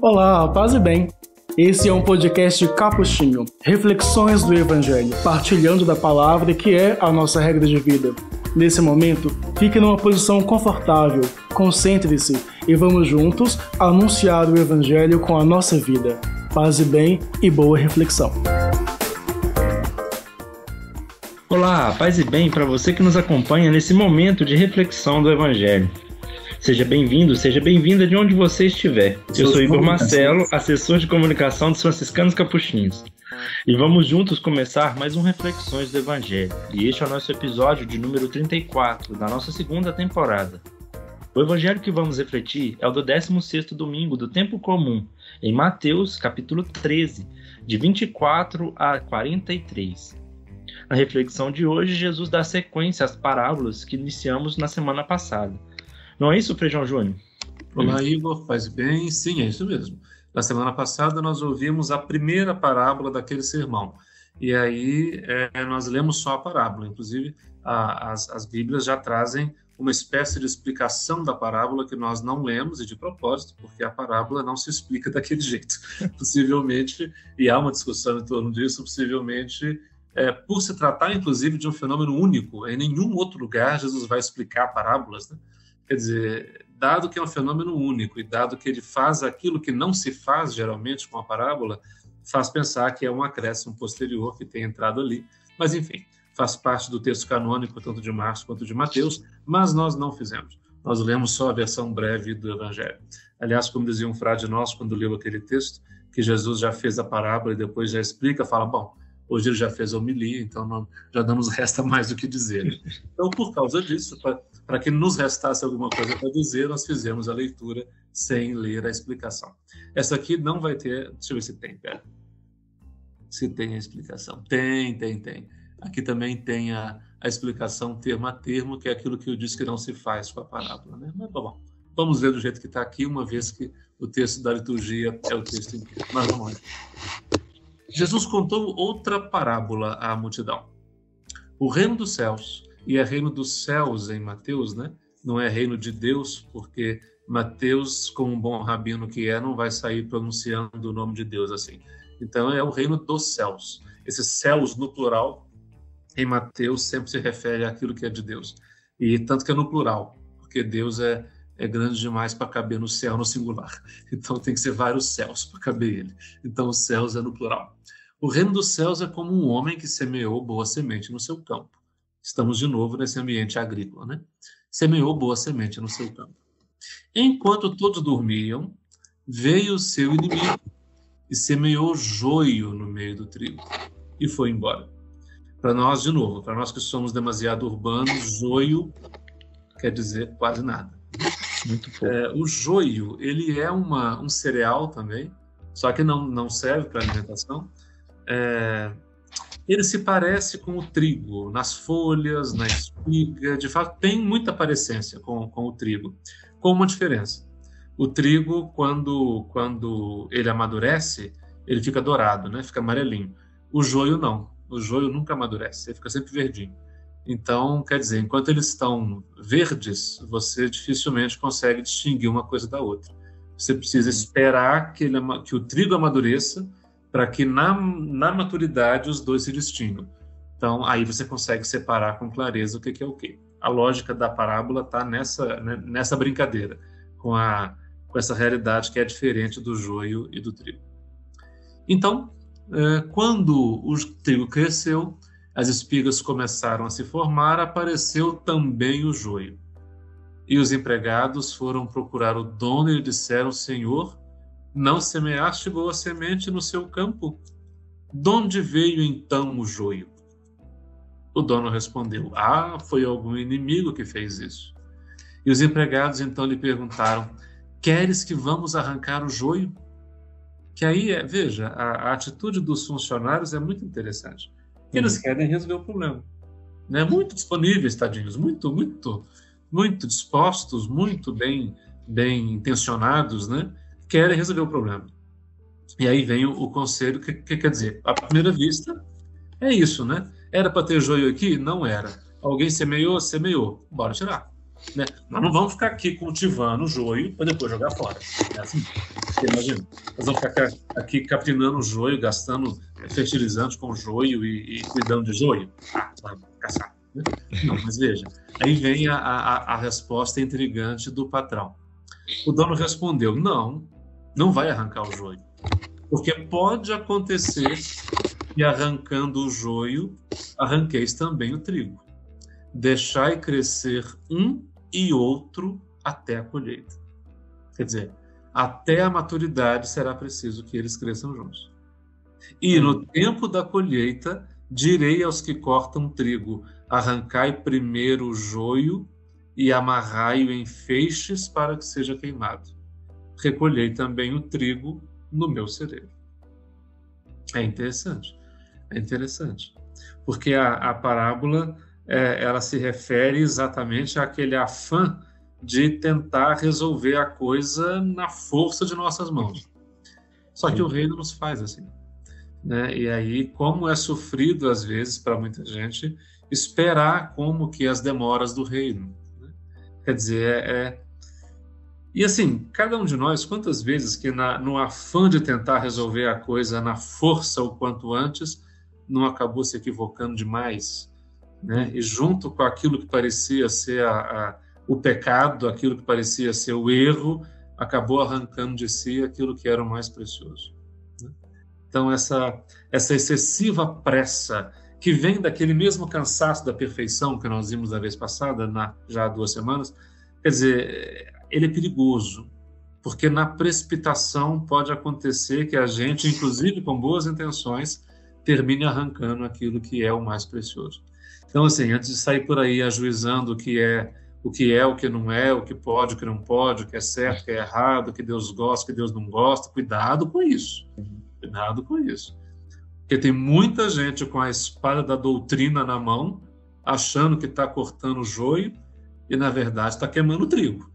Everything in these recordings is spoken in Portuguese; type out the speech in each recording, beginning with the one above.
Olá, paz e bem. Esse é um podcast Capuchinho, reflexões do Evangelho, partilhando da palavra que é a nossa regra de vida. Nesse momento, fique numa posição confortável, concentre-se e vamos juntos anunciar o Evangelho com a nossa vida. Paz e bem e boa reflexão. Olá, paz e bem para você que nos acompanha nesse momento de reflexão do Evangelho. Seja bem-vindo, seja bem-vinda de onde você estiver. Eu sou Igor Marcelo, assessor de comunicação dos franciscanos capuchinhos. E vamos juntos começar mais um Reflexões do Evangelho. E este é o nosso episódio de número 34, da nossa segunda temporada. O Evangelho que vamos refletir é o do 16º domingo do tempo comum, em Mateus, capítulo 13, de 24 a 43. Na reflexão de hoje, Jesus dá sequência às parábolas que iniciamos na semana passada. Não é isso, Feijão Júnior? Olá, Igor, faz bem? Sim, é isso mesmo. Na semana passada nós ouvimos a primeira parábola daquele sermão. E aí nós lemos só a parábola. Inclusive, as Bíblias já trazem uma espécie de explicação da parábola que nós não lemos, e de propósito, porque a parábola não se explica daquele jeito. Possivelmente, e há uma discussão em torno disso, possivelmente, por se tratar, inclusive, de um fenômeno único. Em nenhum outro lugar Jesus vai explicar parábolas, né? Quer dizer, dado que é um fenômeno único e dado que ele faz aquilo que não se faz geralmente com a parábola, faz pensar que é um acréscimo posterior que tem entrado ali. Mas, enfim, faz parte do texto canônico, tanto de Marcos quanto de Mateus, mas nós não fizemos. Nós lemos só a versão breve do Evangelho. Aliás, como dizia um frade nosso quando leu aquele texto, que Jesus já fez a parábola e depois já explica, fala, bom, hoje ele já fez a homilia, então já não nos resta mais o que dizer. Então, por causa disso, para que nos restasse alguma coisa para dizer, nós fizemos a leitura sem ler a explicação. Essa aqui não vai ter... Deixa eu ver se tem, pera. Se tem a explicação. Tem. Aqui também tem a explicação termo a termo, que é aquilo que eu disse que não se faz com a parábola, né? Mas, bom, vamos ler do jeito que está aqui, uma vez que o texto da liturgia é o texto inteiro. Mas vamos lá. Jesus contou outra parábola à multidão. O reino dos céus, e é reino dos céus em Mateus, né? Não é reino de Deus, porque Mateus, como um bom rabino que é, não vai sair pronunciando o nome de Deus assim. Então é o reino dos céus. Esses céus no plural, em Mateus, sempre se refere àquilo que é de Deus. E tanto que é no plural, porque Deus é grande demais para caber no céu no singular. Então tem que ser vários céus para caber ele. Então os céus é no plural. O reino dos céus é como um homem que semeou boa semente no seu campo. Estamos de novo nesse ambiente agrícola, né? Semeou boa semente no seu campo. Enquanto todos dormiam, veio o seu inimigo e semeou joio no meio do trigo e foi embora. Para nós, de novo, para nós que somos demasiado urbanos, joio quer dizer quase nada. Muito pouco. O joio, ele é um cereal também, só que não serve para alimentação. Ele se parece com o trigo, nas folhas, na espiga, de fato tem muita parecência com o trigo, com uma diferença. O trigo, quando ele amadurece, ele fica dourado, né? Fica amarelinho. O joio não, o joio nunca amadurece, ele fica sempre verdinho. Então, quer dizer, enquanto eles estão verdes, você dificilmente consegue distinguir uma coisa da outra. Você precisa esperar que o trigo amadureça para que na maturidade os dois se distingam. Então, aí você consegue separar com clareza o que é o quê. A lógica da parábola está nessa brincadeira, com essa realidade que é diferente do joio e do trigo. Então, quando o trigo cresceu, as espigas começaram a se formar, apareceu também o joio. E os empregados foram procurar o dono e lhe disseram, Senhor, não semeaste boa semente no seu campo? De onde veio então o joio? O dono respondeu, foi algum inimigo que fez isso. E os empregados então lhe perguntaram, queres que vamos arrancar o joio? Que aí, veja, a atitude dos funcionários é muito interessante. Eles querem resolver o problema, né? Muito disponíveis, tadinhos, muito dispostos, muito bem intencionados, né? Querem resolver o problema. E aí vem o conselho, que quer dizer, à primeira vista, é isso, né? Era para ter joio aqui? Não era. Alguém semeou? Semeou. Bora tirar. né? Nós não vamos ficar aqui cultivando o joio para depois jogar fora. É assim, você imagina? Nós vamos ficar aqui capinando o joio, gastando fertilizantes com joio e cuidando de joio? Vamos caçar. Né? Não, mas veja, aí vem a resposta intrigante do patrão. O dono respondeu, não vai arrancar o joio, porque pode acontecer que arrancando o joio, arranqueis também o trigo. Deixai crescer um e outro até a colheita. Quer dizer, até a maturidade será preciso que eles cresçam juntos. E no tempo da colheita, direi aos que cortam trigo, arrancai primeiro o joio e amarrai-o em feixes para que seja queimado. Recolhei também o trigo no meu celeiro. É interessante, porque a parábola ela se refere exatamente àquele afã de tentar resolver a coisa na força de nossas mãos. Só que o reino nos faz assim, né? E aí, como é sofrido às vezes para muita gente esperar como que as demoras do reino, né? Quer dizer, e assim, cada um de nós, quantas vezes que no afã de tentar resolver a coisa na força o quanto antes, não acabou se equivocando demais, né? E junto com aquilo que parecia ser o pecado, aquilo que parecia ser o erro, acabou arrancando de si aquilo que era o mais precioso, né? Então, essa excessiva pressa, que vem daquele mesmo cansaço da perfeição que nós vimos da vez passada, já há 2 semanas, quer dizer, ele é perigoso, porque na precipitação pode acontecer que a gente, inclusive com boas intenções, termine arrancando aquilo que é o mais precioso. Então, assim, antes de sair por aí ajuizando o que é, o que não é, o que pode, o que não pode, o que é certo, o que é errado, o que Deus gosta, o que Deus não gosta, cuidado com isso. Cuidado com isso. Porque tem muita gente com a espada da doutrina na mão, achando que está cortando o joio e, na verdade, está queimando o trigo.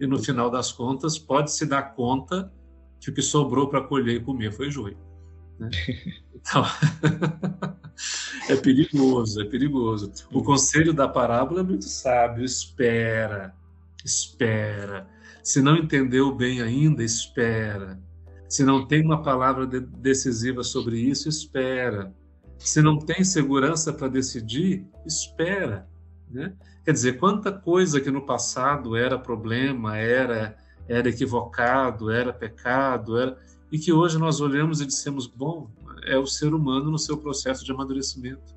E, no final das contas, pode se dar conta que o que sobrou para colher e comer foi joio, né? Então, é perigoso, é perigoso. O conselho da parábola é muito sábio. Espera. Se não entendeu bem ainda, espera. Se não tem uma palavra decisiva sobre isso, espera. Se não tem segurança para decidir, espera, né? Quer dizer, quanta coisa que no passado era problema, era equivocado, era pecado, e que hoje nós olhamos e dissemos, bom, é o ser humano no seu processo de amadurecimento,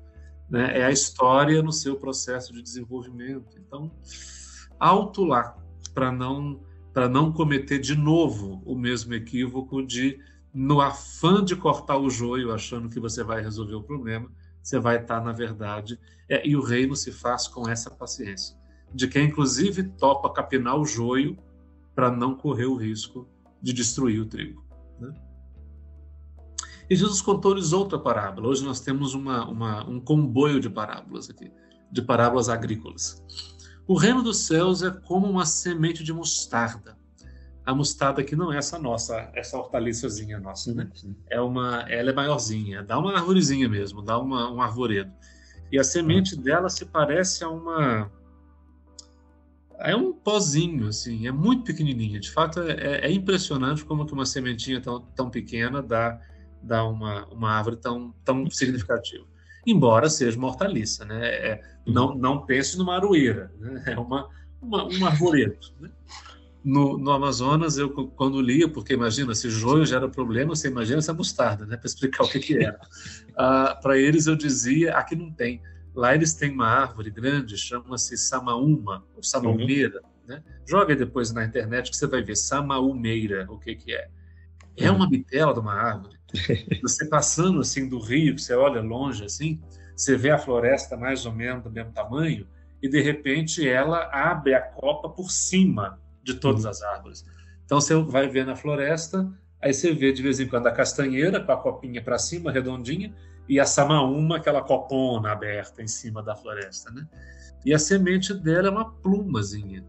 né? É a história no seu processo de desenvolvimento. Então, alto lá, para não cometer de novo o mesmo equívoco de, no afã de cortar o joio, achando que você vai resolver o problema, você vai estar, na verdade, e o reino se faz com essa paciência, de quem, inclusive, topa capinar o joio para não correr o risco de destruir o trigo, né? E Jesus contou-lhes outra parábola. Hoje nós temos um comboio de parábolas aqui, de parábolas agrícolas. O reino dos céus é como uma semente de mostarda. A mostarda aqui não é essa hortaliçazinha nossa, né? Ela é maiorzinha, dá uma arvorezinha mesmo, dá um arvoredo. E a semente dela se parece é um pozinho, assim, é muito pequenininha. De fato, é impressionante como que uma sementinha tão pequena dá uma árvore tão significativa. Embora seja uma hortaliça, né? Não pense numa aroeira, né? É um arvoredo, né? No Amazonas, eu quando lia, porque imagina, se joio já era problema, você imagina essa mostarda, né? Para explicar o que era. Para eles eu dizia, aqui não tem. Lá eles têm uma árvore grande, chama-se samaúma, ou samaumeira, né? Joga aí depois na internet que você vai ver samaumeira, o que é. É uma bitela de uma árvore. Você passando assim do rio, que você olha longe assim, você vê a floresta mais ou menos do mesmo tamanho, e de repente ela abre a copa por cima de todas as árvores. Então você vai ver na floresta, aí você vê de vez em quando a castanheira com a copinha para cima, redondinha, e a samaúma, aquela copona aberta em cima da floresta, né? E a semente dela é uma plumazinha.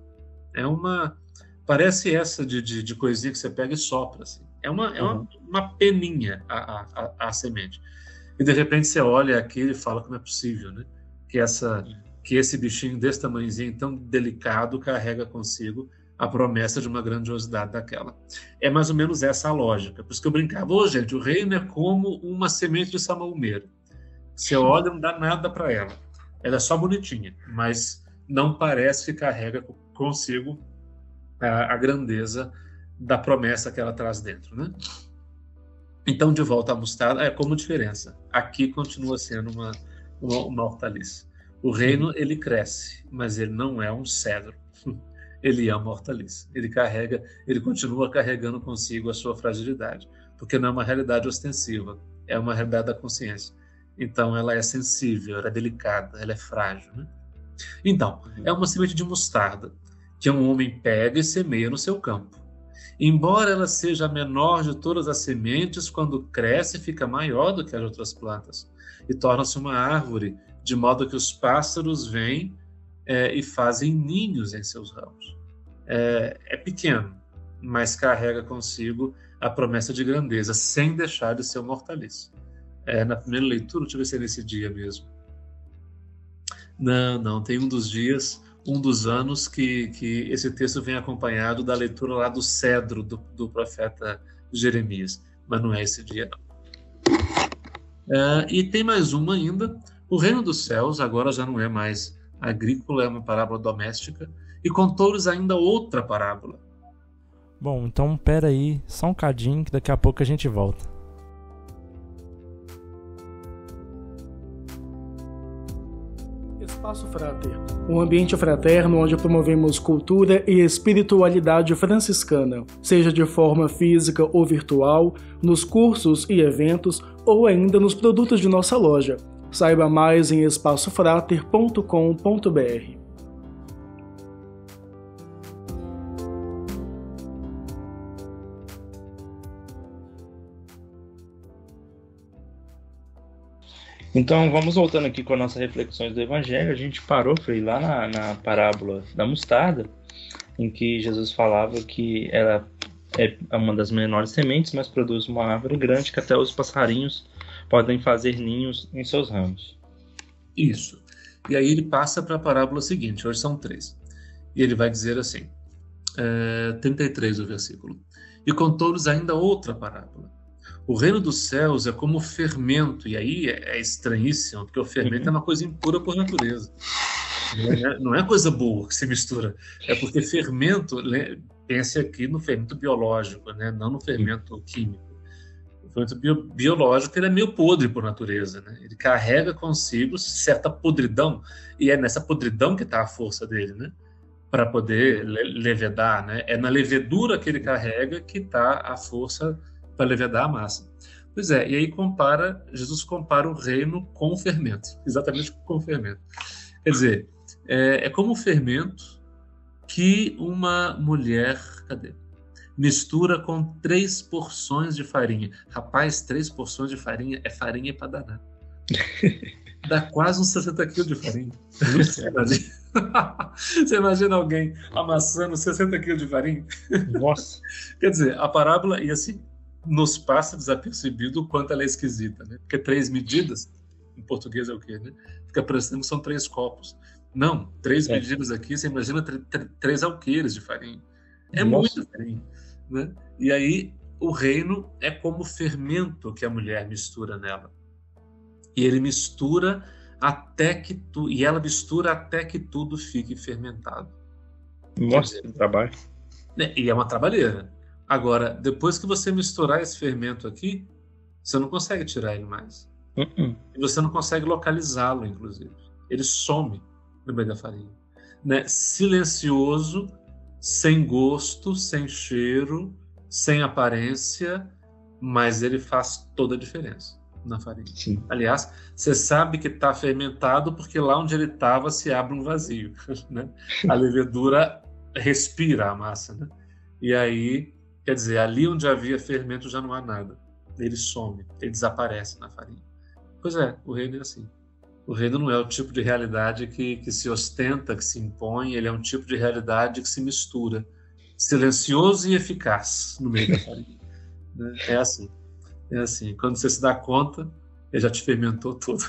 Parece essa de coisinha que você pega e sopra, assim. É uma peninha a semente. E de repente você olha aquilo e fala que não é possível, né? Que que esse bichinho desse tamanhozinho, tão delicado, carrega consigo a promessa de uma grandiosidade daquela. É mais ou menos essa a lógica. Por isso que eu brincava, gente, o reino é como uma semente de samoumeira. Você olha, não dá nada para ela. Ela é só bonitinha, mas não parece que carrega consigo a grandeza da promessa que ela traz dentro, né? Então, de volta à mostarda, como diferença. Aqui continua sendo uma hortaliça. O reino, ele cresce, mas ele não é um cedro. Ele é uma hortaliça. Ele continua carregando consigo a sua fragilidade, porque não é uma realidade ostensiva, é uma realidade da consciência. Então, ela é sensível, ela é delicada, ela é frágil, né? Então, é uma semente de mostarda que um homem pega e semeia no seu campo. Embora ela seja a menor de todas as sementes, quando cresce fica maior do que as outras plantas e torna-se uma árvore, de modo que os pássaros vêm e fazem ninhos em seus ramos. É pequeno, mas carrega consigo a promessa de grandeza, sem deixar de ser uma hortaliça. Na primeira leitura, deixa eu ver se é nesse dia mesmo. Não, tem um dos dias, um dos anos que esse texto vem acompanhado da leitura lá do cedro do profeta Jeremias, mas não é esse dia, não. E tem mais uma ainda. O reino dos céus agora já não é mais agrícola, é uma parábola doméstica, e contou-lhes ainda outra parábola. Bom, então pera aí, só um cadinho que daqui a pouco a gente volta. Espaço Frater, um ambiente fraterno onde promovemos cultura e espiritualidade franciscana, seja de forma física ou virtual, nos cursos e eventos ou ainda nos produtos de nossa loja. Saiba mais em espacofrater.com.br. Então, vamos voltando aqui com as nossas reflexões do Evangelho. A gente parou, foi lá na parábola da mostarda, em que Jesus falava que ela é uma das menores sementes, mas produz uma árvore grande que até os passarinhos podem fazer ninhos em seus ramos. Isso. E aí ele passa para a parábola seguinte, hoje são 3. E ele vai dizer assim, 33 o versículo. E contou-lhes ainda outra parábola. O reino dos céus é como fermento, e aí é estranhíssimo, porque o fermento é uma coisa impura por natureza. Não é coisa boa que se mistura. É porque fermento, pense aqui no fermento biológico, né? Não no fermento químico. O fermento biológico ele é meio podre por natureza, né? Ele carrega consigo certa podridão, e é nessa podridão que está a força dele, né? Para poder levedar, né? É na levedura que ele carrega que está a força para levedar a massa. Pois é, e aí Jesus compara o reino com o fermento, exatamente com o fermento. Quer dizer, é como o fermento que uma mulher, mistura com 3 porções de farinha. Rapaz, 3 porções de farinha é farinha para danar. Dá quase uns 60 quilos de farinha. Você imagina alguém amassando 60 quilos de farinha? Nossa! Quer dizer, a parábola, e assim, nos passa desapercebido o quanto ela é esquisita, né? Porque 3 medidas, em português é o quê, né? Fica parecendo que são 3 copos. Não, 3 medidas aqui, você imagina 3 alqueires de farinha. É muita farinha, né? E aí, o reino é como o fermento que a mulher mistura nela. E ele mistura e ela mistura até que tudo fique fermentado. Nossa, que trabalho. E é uma trabalheira. Agora, depois que você misturar esse fermento aqui, você não consegue tirar ele mais. E você não consegue localizá-lo, inclusive. Ele some no meio da farinha. Né? Silencioso, sem gosto, sem cheiro, sem aparência, mas ele faz toda a diferença na farinha. Sim. Aliás, você sabe que está fermentado porque lá onde ele estava se abre um vazio. Né? A levedura respira a massa. Né? E aí, quer dizer, ali onde havia fermento já não há nada. Ele some, ele desaparece na farinha. Pois é, o reino é assim. O reino não é o tipo de realidade que se ostenta, que se impõe, ele é um tipo de realidade que se mistura. Silencioso e eficaz no meio da farinha. Né? É assim. É assim. Quando você se dá conta, ele já te fermentou tudo.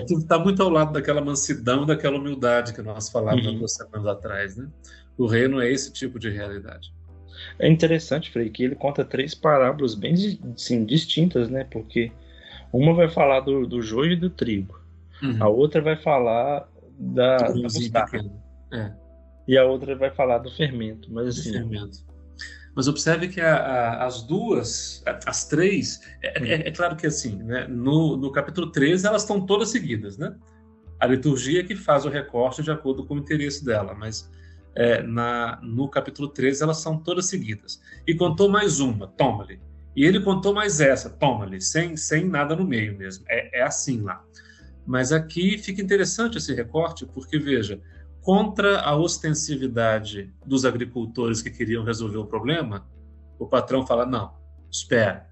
Que está muito ao lado daquela mansidão, daquela humildade que nós falávamos há 2 semanas atrás, né? O reino é esse tipo de realidade. É interessante, Frei, que ele conta 3 parábolas bem assim, distintas, né? Porque uma vai falar do joio e do trigo. A outra vai falar da mostarda. E a outra vai falar do fermento. Mas assim, Mas observe que as duas, as 3, é claro que assim, né, no capítulo 13 elas estão todas seguidas, né? A liturgia que faz o recorte de acordo com o interesse dela, mas no capítulo 13 elas são todas seguidas. E contou mais uma, toma-lhe. E ele contou mais essa, toma-lhe, sem nada no meio mesmo. É assim lá. Mas aqui fica interessante esse recorte, porque veja, contra a ostensividade dos agricultores que queriam resolver o problema, o patrão fala, não, espera,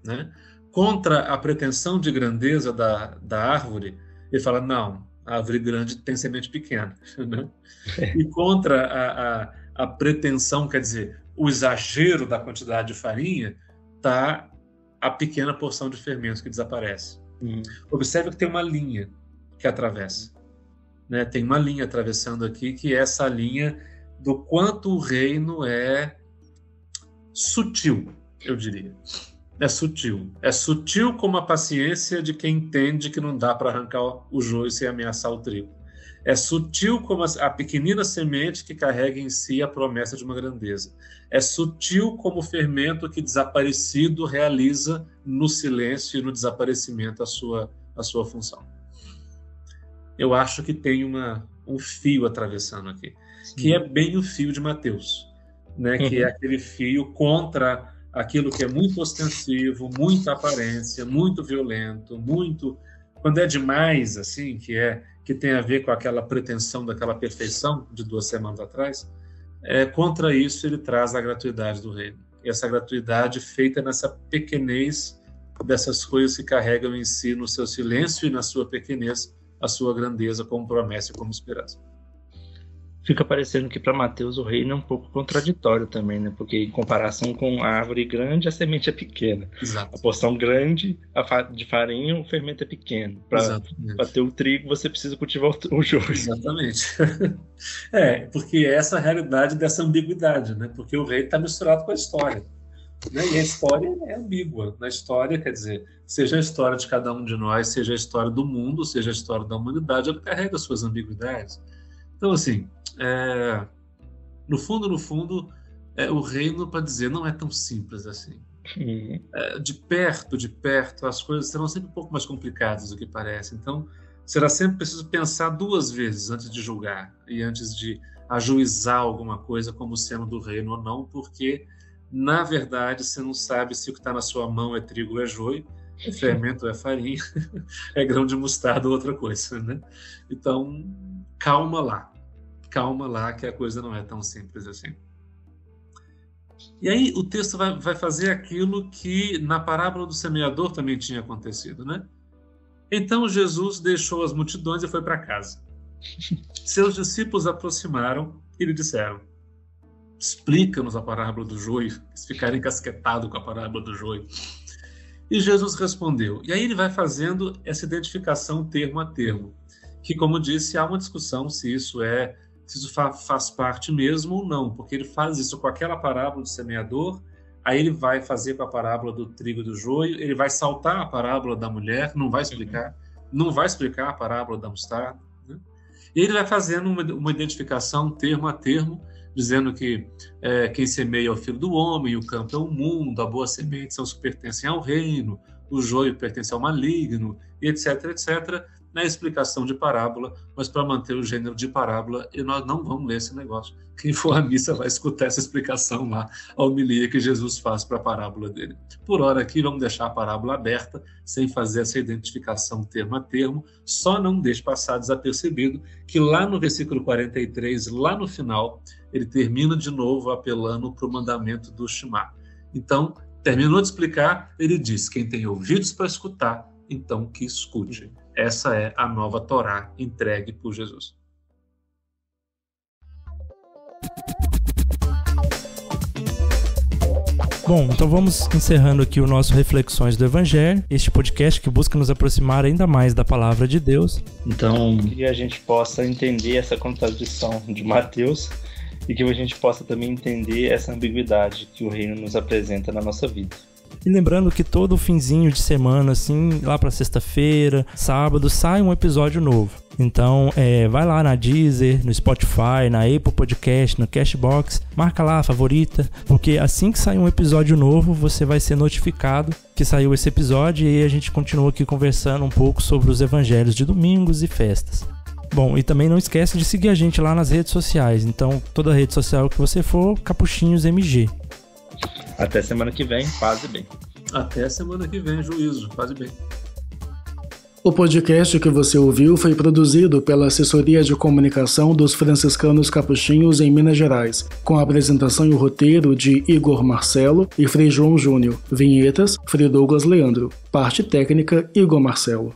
né? Contra a pretensão de grandeza da árvore, ele fala, não, a árvore grande tem semente pequena. Né? E contra a pretensão, quer dizer, o exagero da quantidade de farinha, está a pequena porção de fermento que desaparece. Observe que tem uma linha que atravessa. Né, tem uma linha atravessando aqui, que é essa linha do quanto o reino é sutil, eu diria. É sutil. É sutil como a paciência de quem entende que não dá para arrancar o joio sem ameaçar o trigo. É sutil como a pequenina semente que carrega em si a promessa de uma grandeza. É sutil como o fermento que desaparecido realiza no silêncio e no desaparecimento a sua função. Eu acho que tem um fio atravessando aqui, que é bem o fio de Mateus, né? Que é aquele fio contra aquilo que é muito ostensivo, muita aparência, muito violento, muito... Quando é demais, assim, que tem a ver com aquela pretensão daquela perfeição de 2 semanas atrás, contra isso ele traz a gratuidade do reino. E essa gratuidade feita nessa pequenez dessas coisas que carregam em si, no seu silêncio e na sua pequenez, a sua grandeza como promessa e como esperança. Fica parecendo que para Mateus o reino é um pouco contraditório também, né? Porque em comparação com a árvore grande, a semente é pequena. Exato. A porção grande de farinha, o fermento é pequeno. Para ter o trigo, você precisa cultivar o joio. Exatamente. Porque essa é a realidade dessa ambiguidade, né? Porque o reino está misturado com a história. Né? E a história é ambígua. Na história, quer dizer, seja a história de cada um de nós, seja a história do mundo, seja a história da humanidade, ela carrega suas ambiguidades. Então, assim, no fundo, o reino, para dizer, não é tão simples assim. De perto, as coisas serão sempre um pouco mais complicadas do que parece. Então, será sempre preciso pensar 2 vezes antes de julgar e antes de ajuizar alguma coisa como sendo do reino ou não, porque na verdade, você não sabe se o que está na sua mão é trigo ou é joio, é fermento ou é farinha, é grão de mostarda ou outra coisa, né? Então, calma lá, que a coisa não é tão simples assim. E aí o texto vai fazer aquilo que na parábola do semeador também tinha acontecido, né? Então Jesus deixou as multidões e foi para casa. Seus discípulos aproximaram e lhe disseram: explica-nos a parábola do joio. Eles ficaram encasquetados com a parábola do joio. E Jesus respondeu. E aí ele vai fazendo essa identificação termo a termo, que, como disse, há uma discussão se isso faz parte mesmo ou não, porque ele faz isso com aquela parábola do semeador, aí ele vai fazer com a parábola do trigo e do joio, ele vai saltar a parábola da mulher, não vai explicar a parábola da mostarda, né? E ele vai fazendo uma identificação termo a termo, dizendo que quem semeia é o filho do homem, o campo é o mundo, a boa semente são os que pertencem ao reino, o joio pertence ao maligno, etc, etc, na explicação de parábola, mas para manter o gênero de parábola, e nós não vamos ler esse negócio. Quem for à missa vai escutar essa explicação lá, a homilia que Jesus faz para a parábola dele. Por hora aqui, vamos deixar a parábola aberta, sem fazer essa identificação termo a termo, só não deixe passar desapercebido que lá no versículo 43, lá no final, ele termina de novo apelando para o mandamento do Shema. Então, terminou de explicar, ele diz: quem tem ouvidos para escutar, então que escute. Essa é a nova Torá entregue por Jesus. Bom, então vamos encerrando aqui o nosso Reflexões do Evangelho, este podcast que busca nos aproximar ainda mais da Palavra de Deus. Então, que a gente possa entender essa contradição de Mateus e que a gente possa também entender essa ambiguidade que o reino nos apresenta na nossa vida. E lembrando que todo finzinho de semana, assim, lá pra sexta-feira, sábado, sai um episódio novo. Então, vai lá na Deezer, no Spotify, na Apple Podcast, no Cashbox, marca lá a favorita, porque assim que sair um episódio novo, você vai ser notificado que saiu esse episódio e aí a gente continua aqui conversando um pouco sobre os evangelhos de domingos e festas. Bom, e também não esquece de seguir a gente lá nas redes sociais. Então, toda rede social que você for, Capuchinhos MG. Até semana que vem, paz e bem. Até semana que vem, juízo, paz e bem. O podcast que você ouviu foi produzido pela Assessoria de Comunicação dos Franciscanos Capuchinhos em Minas Gerais, com a apresentação e o roteiro de Igor Marcelo e Frei João Júnior. Vinhetas, Frei Douglas Leandro. Parte técnica, Igor Marcelo.